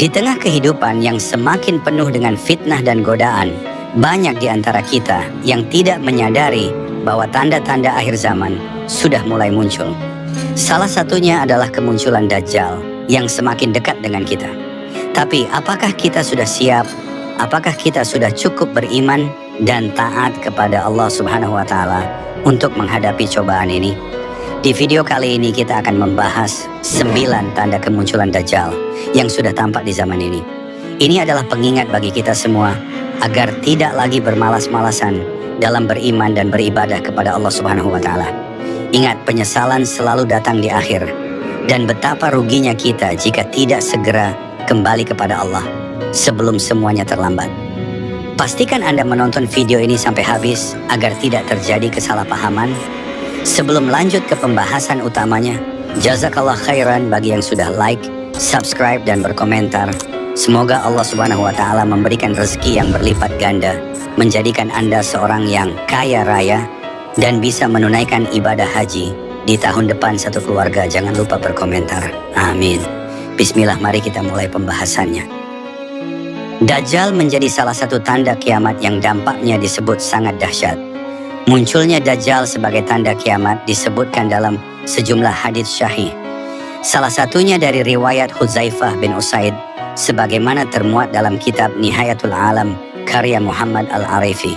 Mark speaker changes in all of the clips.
Speaker 1: Di tengah kehidupan yang semakin penuh dengan fitnah dan godaan, banyak di antara kita yang tidak menyadari bahwa tanda-tanda akhir zaman sudah mulai muncul. Salah satunya adalah kemunculan Dajjal yang semakin dekat dengan kita. Tapi apakah kita sudah siap? Apakah kita sudah cukup beriman dan taat kepada Allah Subhanahu wa Ta'ala untuk menghadapi cobaan ini? Di video kali ini kita akan membahas 9 tanda kemunculan Dajjal yang sudah tampak di zaman ini. Ini adalah pengingat bagi kita semua agar tidak lagi bermalas-malasan dalam beriman dan beribadah kepada Allah Subhanahu wa Ta'ala. Ingat, penyesalan selalu datang di akhir, dan betapa ruginya kita jika tidak segera kembali kepada Allah sebelum semuanya terlambat. Pastikan Anda menonton video ini sampai habis agar tidak terjadi kesalahpahaman. Sebelum lanjut ke pembahasan utamanya, jazakallah khairan bagi yang sudah like, subscribe, dan berkomentar. Semoga Allah Subhanahu wa Ta'ala memberikan rezeki yang berlipat ganda, menjadikan Anda seorang yang kaya raya, dan bisa menunaikan ibadah haji di tahun depan satu keluarga. Jangan lupa berkomentar. Amin. Bismillah, mari kita mulai pembahasannya. Dajjal menjadi salah satu tanda kiamat yang dampaknya disebut sangat dahsyat. Munculnya Dajjal sebagai tanda kiamat disebutkan dalam sejumlah hadits syahih. Salah satunya dari riwayat Hudzaifah bin Usaid, sebagaimana termuat dalam kitab Nihayatul Alam karya Muhammad Al-Arifi.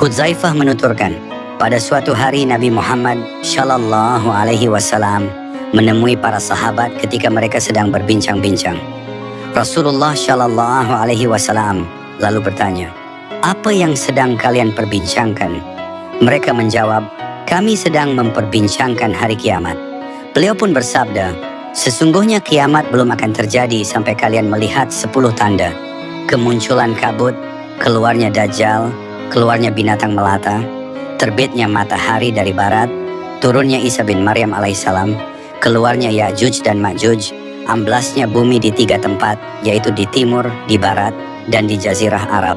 Speaker 1: Hudzaifah menuturkan, pada suatu hari Nabi Muhammad Shallallahu Alaihi Wasallam menemui para sahabat ketika mereka sedang berbincang-bincang. Rasulullah Shallallahu Alaihi Wasallam lalu bertanya, "Apa yang sedang kalian perbincangkan?" Mereka menjawab, "Kami sedang memperbincangkan hari kiamat." Beliau pun bersabda, "Sesungguhnya kiamat belum akan terjadi sampai kalian melihat 10 tanda. Kemunculan kabut, keluarnya Dajjal, keluarnya binatang melata, terbitnya matahari dari barat, turunnya Isa bin Maryam alaihissalam, keluarnya Ya'juj dan Ma'juj, amblasnya bumi di 3 tempat, yaitu di timur, di barat, dan di Jazirah Arab.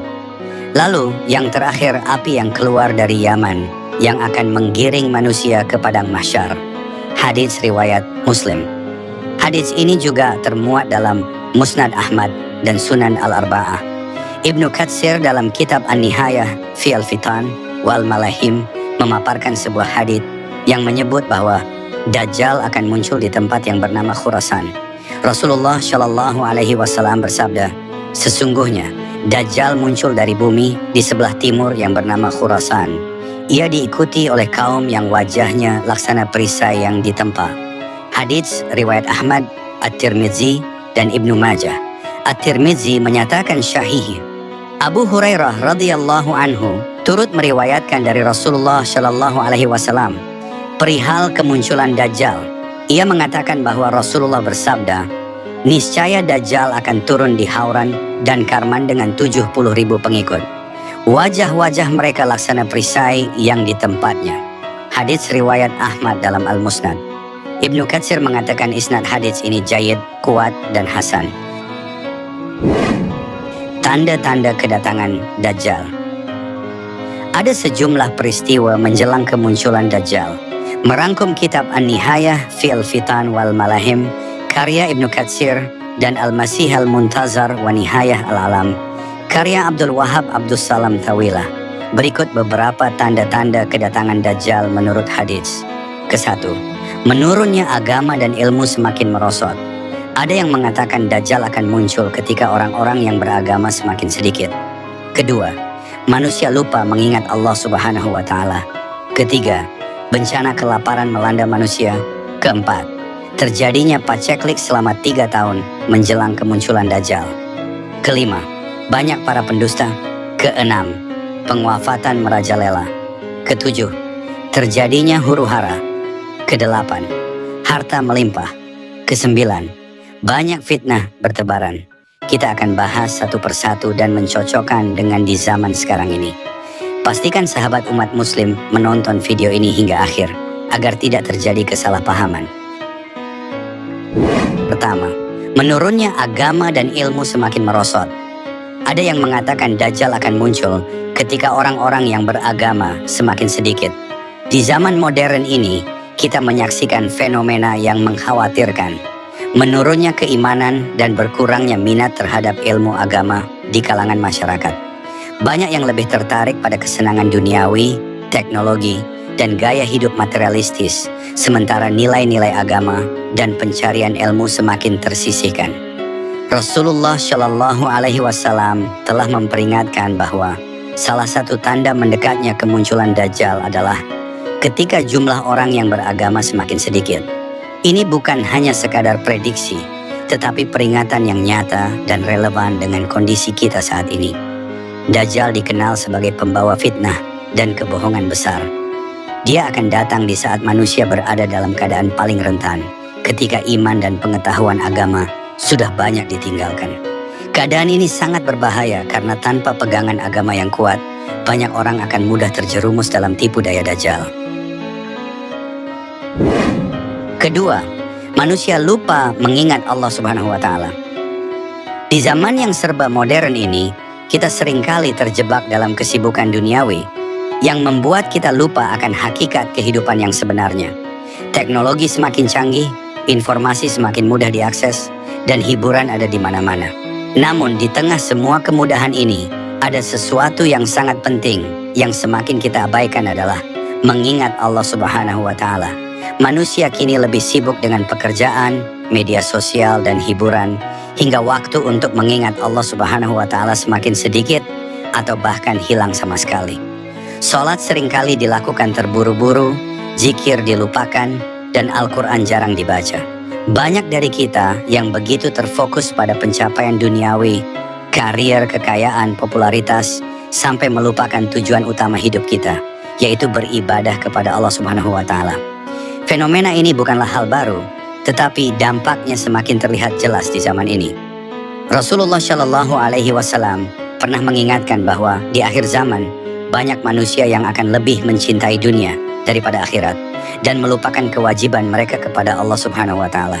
Speaker 1: Lalu yang terakhir api yang keluar dari Yaman yang akan menggiring manusia ke padang mahsyar." Hadits riwayat Muslim. Hadits ini juga termuat dalam Musnad Ahmad dan Sunan Al-Arba'ah. Ibnu Katsir dalam kitab An-Nihayah fi Al-Fitan wal Malahim memaparkan sebuah hadits yang menyebut bahwa Dajjal akan muncul di tempat yang bernama Khurasan. Rasulullah Shallallahu Alaihi Wasallam bersabda, "Sesungguhnya Dajjal muncul dari bumi di sebelah timur yang bernama Khurasan. Ia diikuti oleh kaum yang wajahnya laksana perisai yang ditempa." Hadits riwayat Ahmad, At-Tirmidzi, dan Ibnu Majah. At-Tirmidzi menyatakan syahih. Abu Hurairah radhiyallahu anhu turut meriwayatkan dari Rasulullah Shallallahu Alaihi Wasallam perihal kemunculan Dajjal. Ia mengatakan bahwa Rasulullah bersabda, "Niscaya Dajjal akan turun di Hauran dan Karman dengan 70.000 pengikut. Wajah-wajah mereka laksana perisai yang di tempatnya." Hadits riwayat Ahmad dalam Al-Musnad. Ibnu Katsir mengatakan isnad hadits ini jayyid, kuat, dan hasan. Tanda-tanda kedatangan Dajjal. Ada sejumlah peristiwa menjelang kemunculan Dajjal. Merangkum kitab An-Nihayah fi Al-Fitan wal Malahim karya Ibnu Katsir dan Al-Masih Al-Muntazar wa Nihayah Al-Alam karya Abdul Wahab Abdus Salam Tawilah. Berikut beberapa tanda-tanda kedatangan Dajjal menurut hadits. Ke-1, menurunnya agama dan ilmu semakin merosot. Ada yang mengatakan Dajjal akan muncul ketika orang-orang yang beragama semakin sedikit. Kedua, manusia lupa mengingat Allah Subhanahu wa Ta'ala. Ketiga, bencana kelaparan melanda manusia. Keempat, terjadinya paceklik selama 3 tahun menjelang kemunculan Dajjal. Kelima, banyak para pendusta. Keenam, pengwafatan merajalela. Ketujuh, terjadinya huru-hara. Kedelapan, harta melimpah. Kesembilan, banyak fitnah bertebaran. Kita akan bahas satu persatu dan mencocokkan dengan di zaman sekarang ini. Pastikan sahabat umat muslim menonton video ini hingga akhir agar tidak terjadi kesalahpahaman. Pertama, menurunnya agama dan ilmu semakin merosot. Ada yang mengatakan Dajjal akan muncul ketika orang-orang yang beragama semakin sedikit. Di zaman modern ini, kita menyaksikan fenomena yang mengkhawatirkan. menurunnya keimanan dan berkurangnya minat terhadap ilmu agama di kalangan masyarakat. Banyak yang lebih tertarik pada kesenangan duniawi, teknologi, dan gaya hidup materialistis, sementara nilai-nilai agama dan pencarian ilmu semakin tersisihkan. Rasulullah Shallallahu Alaihi Wasallam telah memperingatkan bahwa salah satu tanda mendekatnya kemunculan Dajjal adalah ketika jumlah orang yang beragama semakin sedikit. Ini bukan hanya sekadar prediksi, tetapi peringatan yang nyata dan relevan dengan kondisi kita saat ini. Dajjal dikenal sebagai pembawa fitnah dan kebohongan besar. Dia akan datang di saat manusia berada dalam keadaan paling rentan, ketika iman dan pengetahuan agama sudah banyak ditinggalkan. Keadaan ini sangat berbahaya karena tanpa pegangan agama yang kuat, banyak orang akan mudah terjerumus dalam tipu daya Dajjal. Kedua, manusia lupa mengingat Allah Subhanahu wa Ta'ala. Di zaman yang serba modern ini, kita seringkali terjebak dalam kesibukan duniawi yang membuat kita lupa akan hakikat kehidupan yang sebenarnya. Teknologi semakin canggih, informasi semakin mudah diakses, dan hiburan ada di mana-mana. Namun di tengah semua kemudahan ini, ada sesuatu yang sangat penting yang semakin kita abaikan adalah mengingat Allah Subhanahu wa Ta'ala. Manusia kini lebih sibuk dengan pekerjaan, media sosial, dan hiburan, hingga waktu untuk mengingat Allah Subhanahu wa Ta'ala semakin sedikit atau bahkan hilang sama sekali. Sholat seringkali dilakukan terburu-buru, zikir dilupakan, dan Al-Quran jarang dibaca. Banyak dari kita yang begitu terfokus pada pencapaian duniawi, karier, kekayaan, popularitas, sampai melupakan tujuan utama hidup kita, yaitu beribadah kepada Allah Subhanahu wa Ta'ala. Fenomena ini bukanlah hal baru, tetapi dampaknya semakin terlihat jelas di zaman ini. Rasulullah Shallallahu Alaihi Wasallam pernah mengingatkan bahwa di akhir zaman banyak manusia yang akan lebih mencintai dunia daripada akhirat dan melupakan kewajiban mereka kepada Allah Subhanahu wa Ta'ala.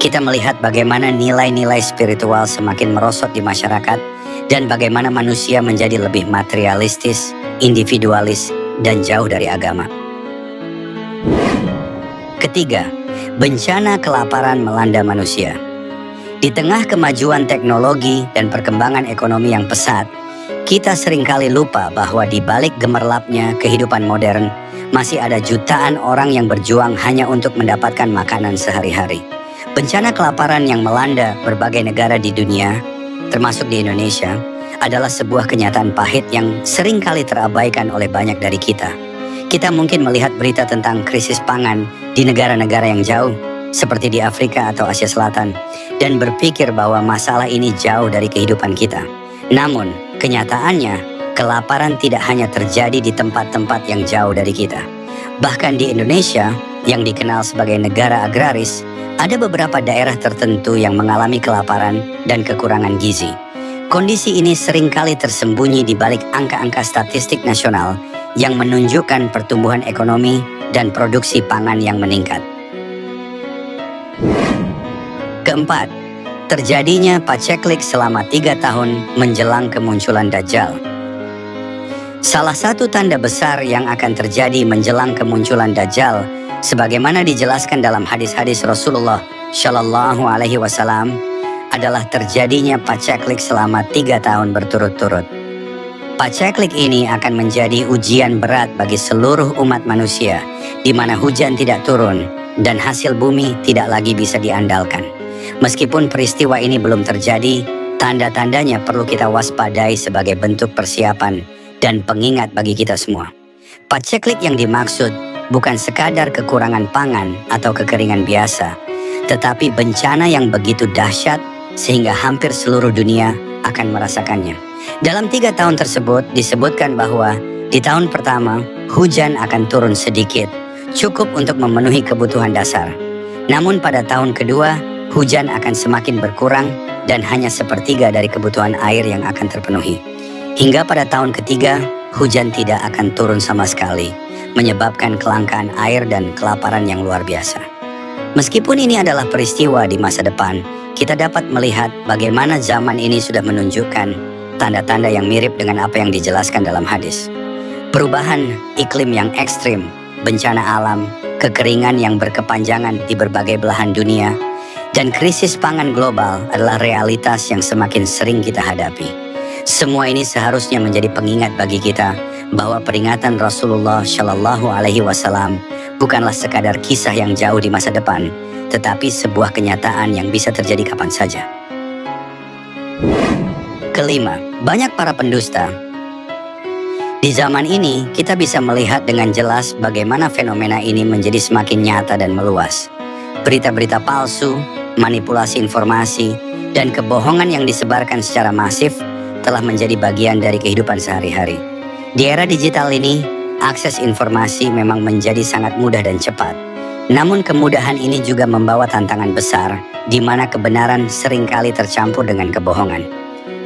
Speaker 1: Kita melihat bagaimana nilai-nilai spiritual semakin merosot di masyarakat dan bagaimana manusia menjadi lebih materialistis, individualis, dan jauh dari agama. Ketiga, bencana kelaparan melanda manusia. Di tengah kemajuan teknologi dan perkembangan ekonomi yang pesat, kita seringkali lupa bahwa di balik gemerlapnya kehidupan modern, masih ada jutaan orang yang berjuang hanya untuk mendapatkan makanan sehari-hari. Bencana kelaparan yang melanda berbagai negara di dunia, termasuk di Indonesia, adalah sebuah kenyataan pahit yang seringkali terabaikan oleh banyak dari kita. Kita mungkin melihat berita tentang krisis pangan di negara-negara yang jauh, seperti di Afrika atau Asia Selatan, dan berpikir bahwa masalah ini jauh dari kehidupan kita. Namun, kenyataannya, kelaparan tidak hanya terjadi di tempat-tempat yang jauh dari kita. Bahkan di Indonesia, yang dikenal sebagai negara agraris, ada beberapa daerah tertentu yang mengalami kelaparan dan kekurangan gizi. Kondisi ini seringkali tersembunyi di balik angka-angka statistik nasional yang menunjukkan pertumbuhan ekonomi dan produksi pangan yang meningkat. Keempat, terjadinya paceklik selama 3 tahun menjelang kemunculan Dajjal. Salah satu tanda besar yang akan terjadi menjelang kemunculan Dajjal, sebagaimana dijelaskan dalam hadis-hadis Rasulullah Shallallahu Alaihi Wasallam, adalah terjadinya paceklik selama 3 tahun berturut-turut. Paceklik ini akan menjadi ujian berat bagi seluruh umat manusia, di mana hujan tidak turun dan hasil bumi tidak lagi bisa diandalkan. Meskipun peristiwa ini belum terjadi, tanda-tandanya perlu kita waspadai sebagai bentuk persiapan dan pengingat bagi kita semua. Paceklik yang dimaksud bukan sekadar kekurangan pangan atau kekeringan biasa, tetapi bencana yang begitu dahsyat sehingga hampir seluruh dunia akan merasakannya. Dalam 3 tahun tersebut disebutkan bahwa di tahun pertama hujan akan turun sedikit, cukup untuk memenuhi kebutuhan dasar. Namun pada tahun kedua, hujan akan semakin berkurang dan hanya 1/3 dari kebutuhan air yang akan terpenuhi. Hingga pada tahun ketiga, hujan tidak akan turun sama sekali, menyebabkan kelangkaan air dan kelaparan yang luar biasa. Meskipun ini adalah peristiwa di masa depan, kita dapat melihat bagaimana zaman ini sudah menunjukkan tanda-tanda yang mirip dengan apa yang dijelaskan dalam hadis. Perubahan iklim yang ekstrim, bencana alam, kekeringan yang berkepanjangan di berbagai belahan dunia, Dan krisis pangan global adalah realitas yang semakin sering kita hadapi. Semua ini seharusnya menjadi pengingat bagi kita bahwa peringatan Rasulullah Shallallahu Alaihi Wasallam bukanlah sekadar kisah yang jauh di masa depan, tetapi sebuah kenyataan yang bisa terjadi kapan saja. Kelima, banyak para pendusta. Di zaman ini, kita bisa melihat dengan jelas bagaimana fenomena ini menjadi semakin nyata dan meluas. Berita-berita palsu, manipulasi informasi, dan kebohongan yang disebarkan secara masif telah menjadi bagian dari kehidupan sehari-hari. Di era digital ini, akses informasi memang menjadi sangat mudah dan cepat. Namun kemudahan ini juga membawa tantangan besar, di mana kebenaran seringkali tercampur dengan kebohongan.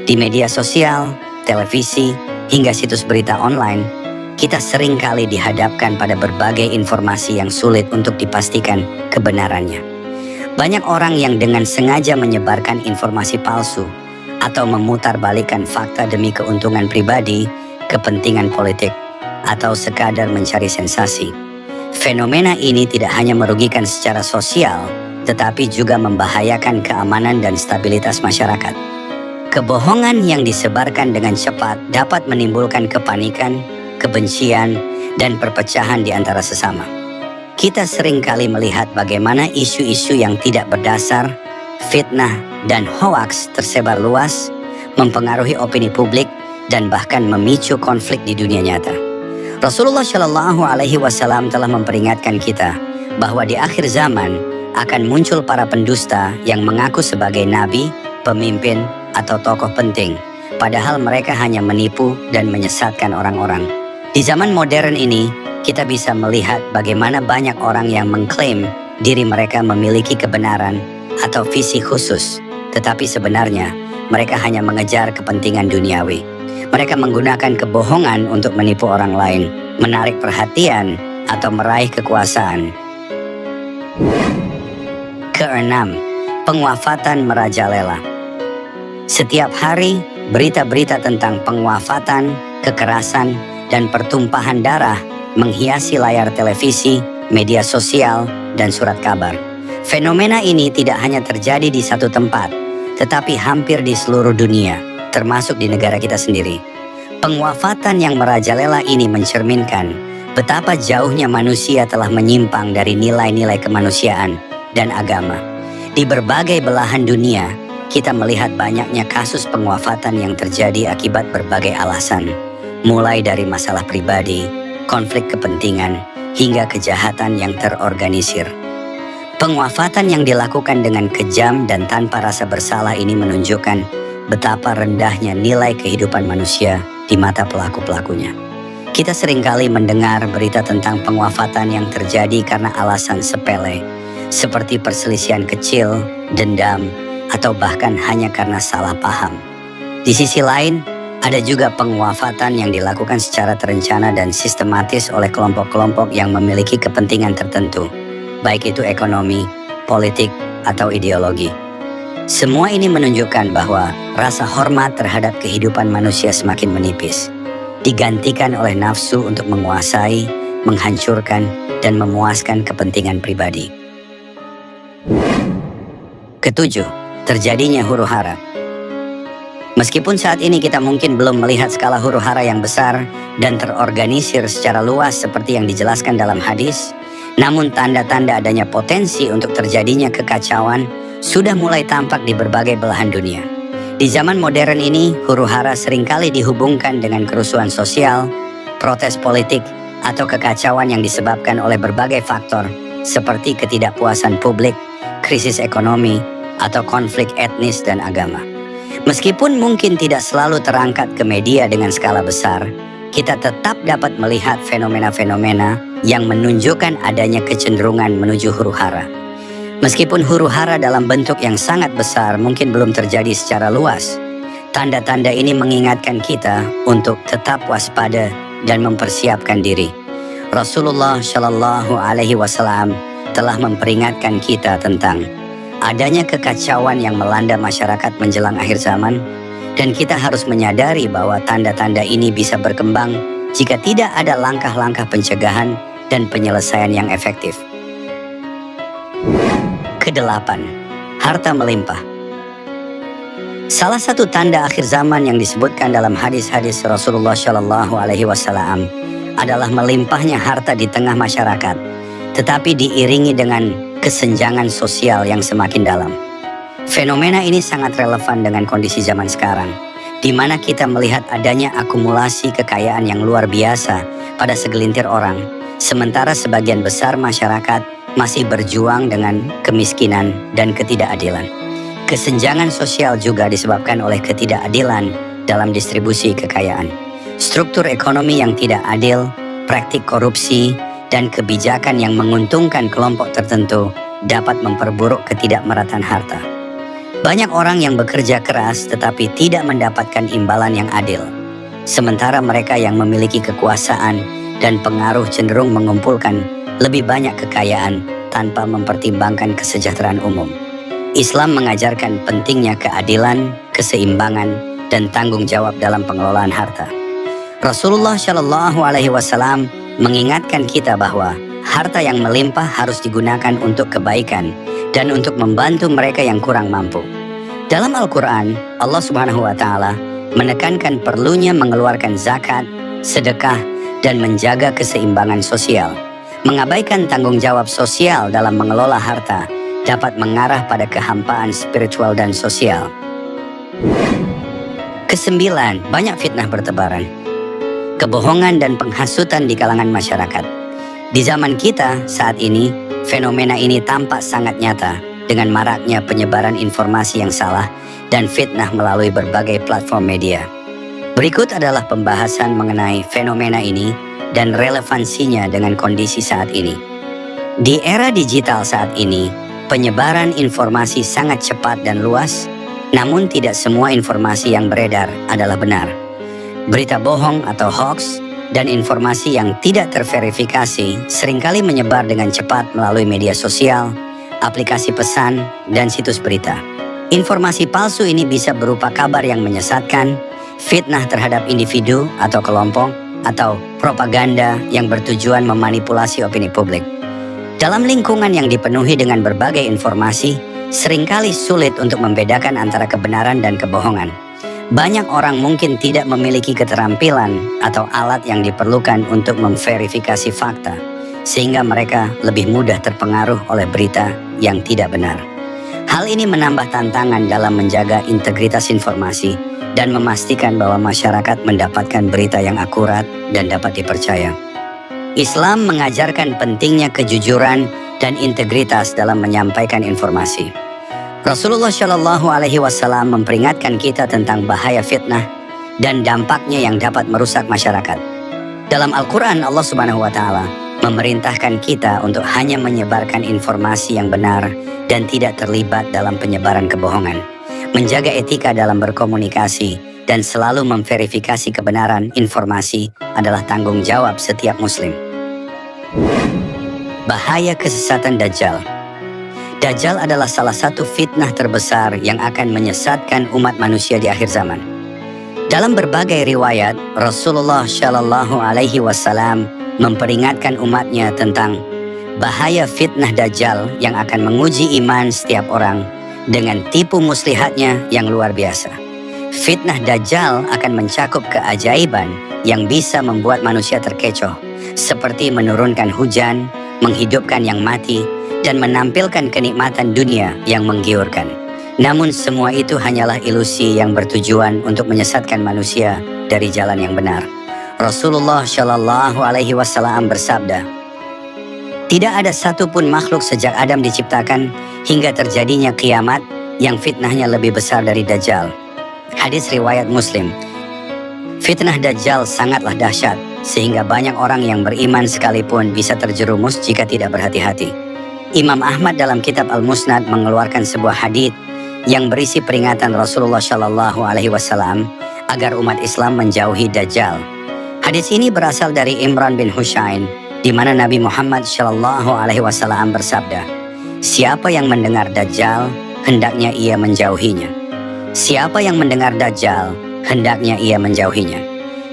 Speaker 1: Di media sosial, televisi, hingga situs berita online, kita seringkali dihadapkan pada berbagai informasi yang sulit untuk dipastikan kebenarannya. Banyak orang yang dengan sengaja menyebarkan informasi palsu atau memutarbalikkan fakta demi keuntungan pribadi, kepentingan politik, atau sekadar mencari sensasi. Fenomena ini tidak hanya merugikan secara sosial, tetapi juga membahayakan keamanan dan stabilitas masyarakat. Kebohongan yang disebarkan dengan cepat dapat menimbulkan kepanikan, kebencian, dan perpecahan di antara sesama. Kita seringkali melihat bagaimana isu-isu yang tidak berdasar, fitnah, dan hoaks tersebar luas, mempengaruhi opini publik, dan bahkan memicu konflik di dunia nyata. Rasulullah Shallallahu Alaihi Wasallam telah memperingatkan kita bahwa di akhir zaman akan muncul para pendusta yang mengaku sebagai nabi, pemimpin, atau tokoh penting, padahal mereka hanya menipu dan menyesatkan orang-orang. Di zaman modern ini, kita bisa melihat bagaimana banyak orang yang mengklaim diri mereka memiliki kebenaran atau visi khusus, tetapi sebenarnya mereka hanya mengejar kepentingan duniawi. Mereka menggunakan kebohongan untuk menipu orang lain, menarik perhatian, atau meraih kekuasaan. Keenam, penguafatan merajalela. Setiap hari, berita-berita tentang penguafatan, kekerasan, dan pertumpahan darah menghiasi layar televisi, media sosial, dan surat kabar. Fenomena ini tidak hanya terjadi di satu tempat, tetapi hampir di seluruh dunia, termasuk di negara kita sendiri. Penguafatan yang merajalela ini mencerminkan betapa jauhnya manusia telah menyimpang dari nilai-nilai kemanusiaan dan agama. Di berbagai belahan dunia, kita melihat banyaknya kasus penguafatan yang terjadi akibat berbagai alasan, mulai dari masalah pribadi, konflik kepentingan, hingga kejahatan yang terorganisir. Penguafatan yang dilakukan dengan kejam dan tanpa rasa bersalah ini menunjukkan betapa rendahnya nilai kehidupan manusia di mata pelaku-pelakunya. Kita seringkali mendengar berita tentang penguafatan yang terjadi karena alasan sepele, seperti perselisihan kecil, dendam, atau bahkan hanya karena salah paham. Di sisi lain, ada juga penguafatan yang dilakukan secara terencana dan sistematis oleh kelompok-kelompok yang memiliki kepentingan tertentu, baik itu ekonomi, politik, atau ideologi. Semua ini menunjukkan bahwa rasa hormat terhadap kehidupan manusia semakin menipis, digantikan oleh nafsu untuk menguasai, menghancurkan, dan memuaskan kepentingan pribadi. Ketujuh, terjadinya huru-hara. Meskipun saat ini kita mungkin belum melihat skala huru-hara yang besar dan terorganisir secara luas seperti yang dijelaskan dalam hadis, namun tanda-tanda adanya potensi untuk terjadinya kekacauan sudah mulai tampak di berbagai belahan dunia. Di zaman modern ini, huru-hara seringkali dihubungkan dengan kerusuhan sosial, protes politik, atau kekacauan yang disebabkan oleh berbagai faktor seperti ketidakpuasan publik, krisis ekonomi, atau konflik etnis dan agama. Meskipun mungkin tidak selalu terangkat ke media dengan skala besar, kita tetap dapat melihat fenomena-fenomena yang menunjukkan adanya kecenderungan menuju huru-hara. Meskipun huru-hara dalam bentuk yang sangat besar mungkin belum terjadi secara luas, tanda-tanda ini mengingatkan kita untuk tetap waspada dan mempersiapkan diri. Rasulullah Shallallahu Alaihi Wasallam telah memperingatkan kita tentang adanya kekacauan yang melanda masyarakat menjelang akhir zaman, dan kita harus menyadari bahwa tanda-tanda ini bisa berkembang jika tidak ada langkah-langkah pencegahan dan penyelesaian yang efektif. Kedelapan, harta melimpah. Salah satu tanda akhir zaman yang disebutkan dalam hadis-hadis Rasulullah Shallallahu Alaihi Wasallam adalah melimpahnya harta di tengah masyarakat, tetapi diiringi dengan kesenjangan sosial yang semakin dalam. Fenomena ini sangat relevan dengan kondisi zaman sekarang, di mana kita melihat adanya akumulasi kekayaan yang luar biasa pada segelintir orang, sementara sebagian besar masyarakat masih berjuang dengan kemiskinan dan ketidakadilan. Kesenjangan sosial juga disebabkan oleh ketidakadilan dalam distribusi kekayaan. Struktur ekonomi yang tidak adil, praktik korupsi, dan kebijakan yang menguntungkan kelompok tertentu dapat memperburuk ketidakmerataan harta. Banyak orang yang bekerja keras tetapi tidak mendapatkan imbalan yang adil. Sementara mereka yang memiliki kekuasaan dan pengaruh cenderung mengumpulkan lebih banyak kekayaan tanpa mempertimbangkan kesejahteraan umum. Islam mengajarkan pentingnya keadilan, keseimbangan, dan tanggung jawab dalam pengelolaan harta. Rasulullah Shallallahu Alaihi Wasallam mengingatkan kita bahwa harta yang melimpah harus digunakan untuk kebaikan dan untuk membantu mereka yang kurang mampu. Dalam Al-Quran, Allah Subhanahu Wa Taala menekankan perlunya mengeluarkan zakat, sedekah, dan menjaga keseimbangan sosial. Mengabaikan tanggung jawab sosial dalam mengelola harta dapat mengarah pada kehampaan spiritual dan sosial. Kesembilan, banyak fitnah bertebaran. Kebohongan dan penghasutan di kalangan masyarakat. Di zaman kita saat ini, fenomena ini tampak sangat nyata dengan maraknya penyebaran informasi yang salah dan fitnah melalui berbagai platform media. Berikut adalah pembahasan mengenai fenomena ini dan relevansinya dengan kondisi saat ini. Di era digital saat ini, penyebaran informasi sangat cepat dan luas, namun tidak semua informasi yang beredar adalah benar. Berita bohong atau hoax dan informasi yang tidak terverifikasi seringkali menyebar dengan cepat melalui media sosial, aplikasi pesan, dan situs berita. Informasi palsu ini bisa berupa kabar yang menyesatkan, fitnah terhadap individu atau kelompok, atau propaganda yang bertujuan memanipulasi opini publik. Dalam lingkungan yang dipenuhi dengan berbagai informasi, seringkali sulit untuk membedakan antara kebenaran dan kebohongan. Banyak orang mungkin tidak memiliki keterampilan atau alat yang diperlukan untuk memverifikasi fakta, sehingga mereka lebih mudah terpengaruh oleh berita yang tidak benar. Hal ini menambah tantangan dalam menjaga integritas informasi dan memastikan bahwa masyarakat mendapatkan berita yang akurat dan dapat dipercaya. Islam mengajarkan pentingnya kejujuran dan integritas dalam menyampaikan informasi. Rasulullah Shallallahu Alaihi Wasallam memperingatkan kita tentang bahaya fitnah dan dampaknya yang dapat merusak masyarakat. Dalam Al-Quran, Allah Subhanahu Wa Taala memerintahkan kita untuk hanya menyebarkan informasi yang benar dan tidak terlibat dalam penyebaran kebohongan, menjaga etika dalam berkomunikasi, dan selalu memverifikasi kebenaran informasi adalah tanggung jawab setiap muslim. Bahaya kesesatan Dajjal. Dajjal adalah salah satu fitnah terbesar yang akan menyesatkan umat manusia di akhir zaman. Dalam berbagai riwayat, Rasulullah Shallallahu Alaihi Wasallam memperingatkan umatnya tentang bahaya fitnah Dajjal yang akan menguji iman setiap orang dengan tipu muslihatnya yang luar biasa. Fitnah Dajjal akan mencakup keajaiban yang bisa membuat manusia terkecoh, seperti menurunkan hujan, menghidupkan yang mati, dan menampilkan kenikmatan dunia yang menggiurkan. Namun semua itu hanyalah ilusi yang bertujuan untuk menyesatkan manusia dari jalan yang benar. Rasulullah Shallallahu Alaihi Wasallam bersabda, "Tidak ada satupun makhluk sejak Adam diciptakan hingga terjadinya kiamat yang fitnahnya lebih besar dari Dajjal." Hadis riwayat Muslim. Fitnah Dajjal sangatlah dahsyat, sehingga banyak orang yang beriman sekalipun bisa terjerumus jika tidak berhati-hati. Imam Ahmad dalam kitab Al-Musnad mengeluarkan sebuah hadits yang berisi peringatan Rasulullah Shallallahu Alaihi Wasallam agar umat Islam menjauhi Dajjal. Hadits ini berasal dari Imran bin Husain, di mana Nabi Muhammad Shallallahu Alaihi Wasallam bersabda, "Siapa yang mendengar Dajjal, hendaknya ia menjauhinya. Siapa yang mendengar Dajjal, hendaknya ia menjauhinya.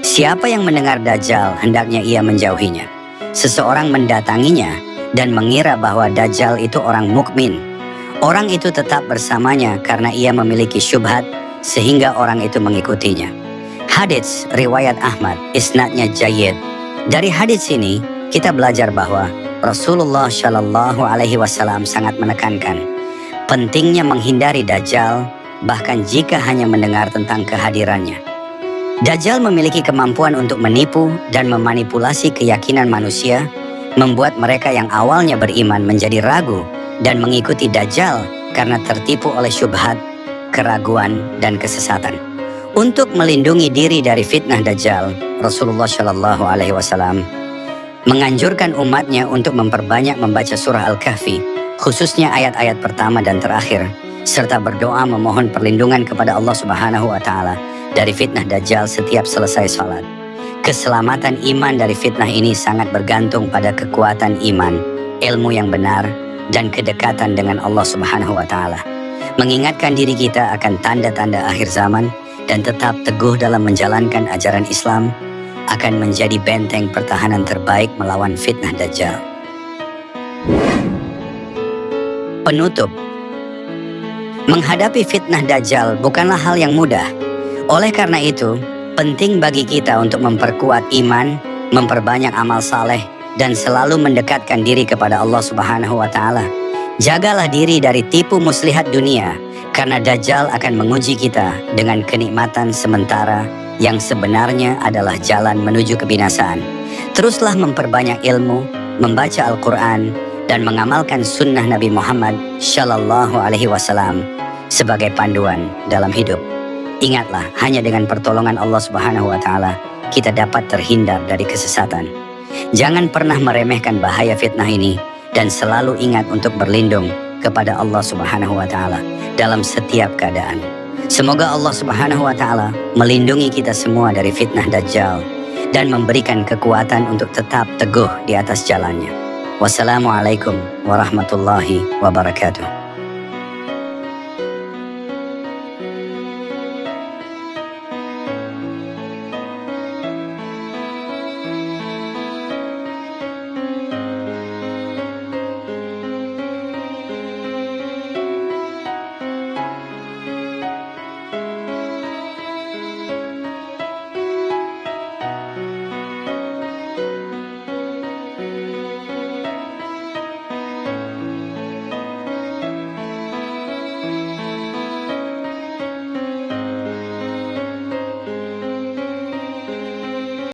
Speaker 1: Siapa yang mendengar Dajjal, hendaknya ia menjauhinya. Seseorang mendatanginya dan mengira bahwa Dajjal itu orang mukmin. Orang itu tetap bersamanya karena ia memiliki syubhat sehingga orang itu mengikutinya. Hadits riwayat Ahmad, isnadnya jayyid. Dari hadits ini kita belajar bahwa Rasulullah Shallallahu Alaihi Wasallam sangat menekankan pentingnya menghindari Dajjal, bahkan jika hanya mendengar tentang kehadirannya. Dajjal memiliki kemampuan untuk menipu dan memanipulasi keyakinan manusia, membuat mereka yang awalnya beriman menjadi ragu dan mengikuti Dajjal karena tertipu oleh syubhat, keraguan, dan kesesatan. Untuk melindungi diri dari fitnah Dajjal, Rasulullah Shallallahu Alaihi Wasallam menganjurkan umatnya untuk memperbanyak membaca surah Al-Kahfi, khususnya ayat-ayat pertama dan terakhir, serta berdoa memohon perlindungan kepada Allah Subhanahu wa Ta'ala dari fitnah Dajjal setiap selesai sholat. Keselamatan iman dari fitnah ini sangat bergantung pada kekuatan iman, ilmu yang benar, dan kedekatan dengan Allah Subhanahu wa Ta'ala. Mengingatkan diri kita akan tanda-tanda akhir zaman dan tetap teguh dalam menjalankan ajaran Islam akan menjadi benteng pertahanan terbaik melawan fitnah Dajjal. Penutup. Menghadapi fitnah Dajjal bukanlah hal yang mudah. Oleh karena itu, penting bagi kita untuk memperkuat iman, memperbanyak amal saleh, dan selalu mendekatkan diri kepada Allah Subhanahu wa Ta'ala. Jagalah diri dari tipu muslihat dunia, karena Dajjal akan menguji kita dengan kenikmatan sementara yang sebenarnya adalah jalan menuju kebinasaan. Teruslah memperbanyak ilmu, membaca Al-Quran, dan mengamalkan sunnah Nabi Muhammad Shallallahu Alaihi Wasallam sebagai panduan dalam hidup. Ingatlah, hanya dengan pertolongan Allah Subhanahu wa Ta'ala kita dapat terhindar dari kesesatan. Jangan pernah meremehkan bahaya fitnah ini dan selalu ingat untuk berlindung kepada Allah Subhanahu wa Ta'ala dalam setiap keadaan. Semoga Allah Subhanahu wa Ta'ala melindungi kita semua dari fitnah Dajjal dan memberikan kekuatan untuk tetap teguh di atas jalannya. Wassalamualaikum warahmatullahi wabarakatuh.